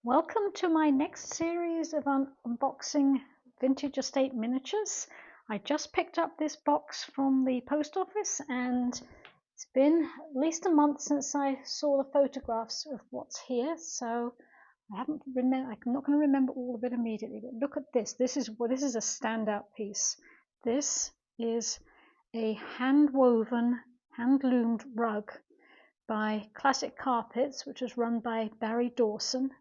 Welcome to my next series of unboxing vintage estate miniatures. I just picked up this box from the post office and it's been at least a month since I saw the photographs of what's here, so I'm not going to remember all of it immediately, but look at this. This is a standout piece. This is a hand-woven, hand-loomed rug by Classic Carpets, which was run by Barry Dawson.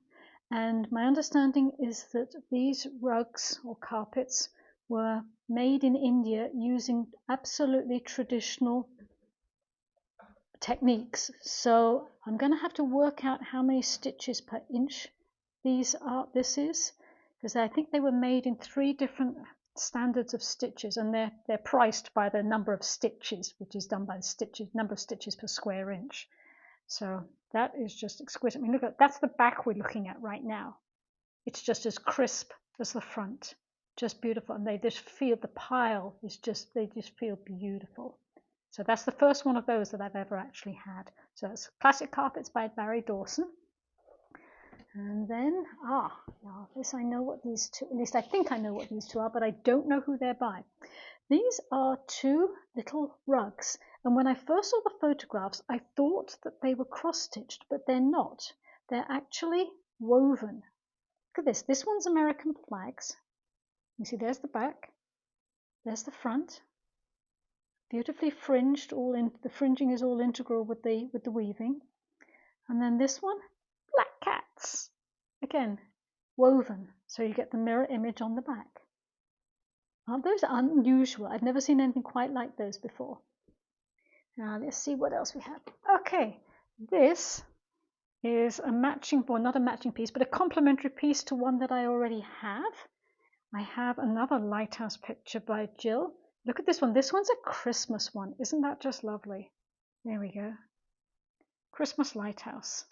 And my understanding is that these rugs or carpets were made in India using absolutely traditional techniques. So I'm going to have to work out how many stitches per inch this is, because I think they were made in 3 different standards of stitches, and they're priced by the number of stitches, which is done by the number of stitches per square inch. So that is just exquisite. I mean, that's the back we're looking at right now. It's just as crisp as the front, just beautiful. And they just feel, the pile is just, they just feel beautiful. So that's the first one of those that I've ever actually had. So it's Classic Carpets by Barry Dawson. And then, now this, I know what these two, at least I think I know what these two are, but I don't know who they're by. These are 2 little rugs, and when I first saw the photographs, I thought that they were cross-stitched, but they're not. They're actually woven. Look at this. This one's American flags. You see, there's the back, there's the front, beautifully fringed. The fringing is all integral with the weaving. And then this one, black cats. Again, woven, so you get the mirror image on the back. Aren't those unusual? I've never seen anything quite like those before. Now let's see what else we have. Okay, this is a matching, well, not a matching piece, but a complementary piece to one that I already have. I have another lighthouse picture by Jill. Look at this one. This one's a Christmas one. Isn't that just lovely? There we go. Christmas lighthouse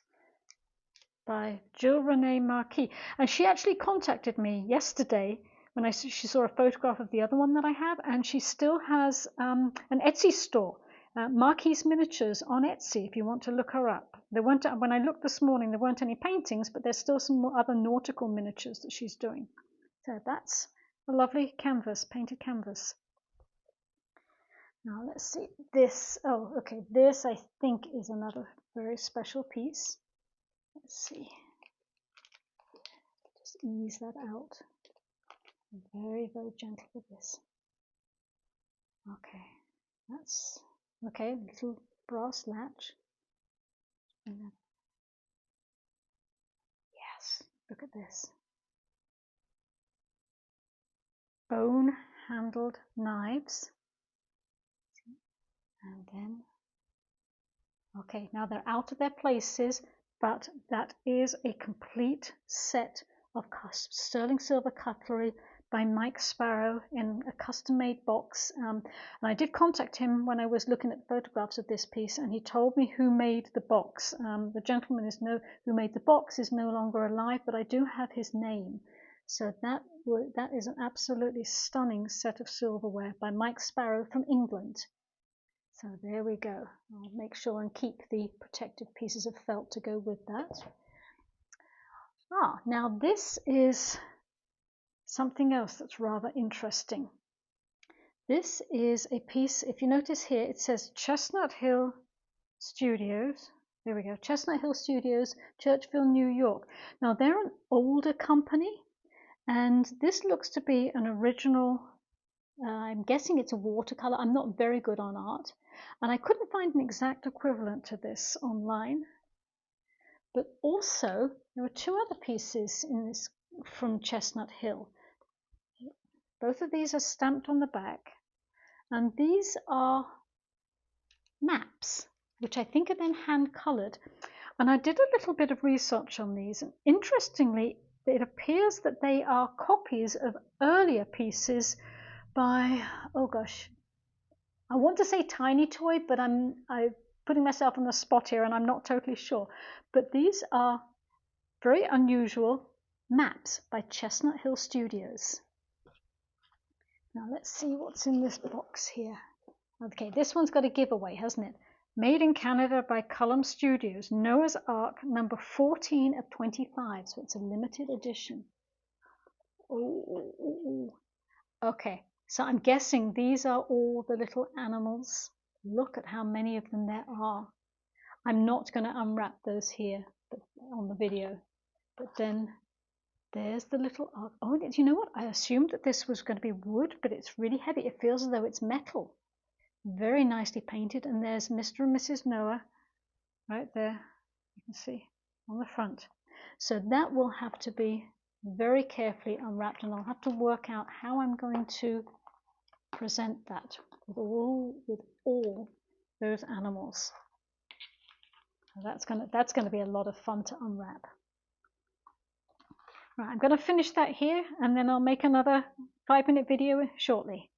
by Jill Renee Marquee. And she actually contacted me yesterday when she saw a photograph of the other one that I have, and she still has an Etsy store, Marquee's Miniatures on Etsy, if you want to look her up. When I looked this morning, there weren't any paintings, but there's still some other nautical miniatures that she's doing. So that's a lovely canvas, painted canvas. Now let's see this. Oh, okay, this I think is another very special piece. Let's see. Just ease that out. Very, very gentle with this. Okay, that's okay. Little brass latch. Yes, look at this. Bone-handled knives. And then, okay, now they're out of their places, but that is a complete set of sterling silver cutlery by Mike Sparrow in a custom-made box. And I did contact him when I was looking at photographs of this piece, and he told me who made the box. The gentleman who made the box is no longer alive, but I do have his name. So that is an absolutely stunning set of silverware by Mike Sparrow from England. So there we go. I'll make sure and keep the protective pieces of felt to go with that. Now this is something else that's rather interesting. This is a piece, if you notice here, it says Chestnut Hill Studios. There we go, Chestnut Hill Studios, Churchville, New York. Now they're an older company, and this looks to be an original, I'm guessing it's a watercolor. I'm not very good on art, and I couldn't find an exact equivalent to this online. But also, there are 2 other pieces in this from Chestnut Hill. Both of these are stamped on the back, and these are maps, which I think are then hand-colored. And I did a little bit of research on these, and interestingly, it appears that they are copies of earlier pieces by, oh gosh, I want to say Tiny Toy, but I'm putting myself on the spot here and I'm not totally sure. But these are very unusual maps by Chestnut Hill Studios. Now let's see what's in this box here. Okay, this one's got a giveaway, hasn't it? Made in Canada by Cullum Studios, Noah's Ark number 14 of 25, so it's a limited edition. Oh. Okay, so I'm guessing these are all the little animals. Look at how many of them there are. I'm not going to unwrap those here on the video, but then there's the little ark. Oh, you know what? I assumed that this was going to be wood, but it's really heavy. It feels as though it's metal. Very nicely painted. And there's Mr. and Mrs. Noah right there. You can see on the front. So that will have to be very carefully unwrapped, and I'll have to work out how I'm going to present that with all those animals. So that's gonna be a lot of fun to unwrap. Right, I'm going to finish that here, and then I'll make another 5-minute video shortly.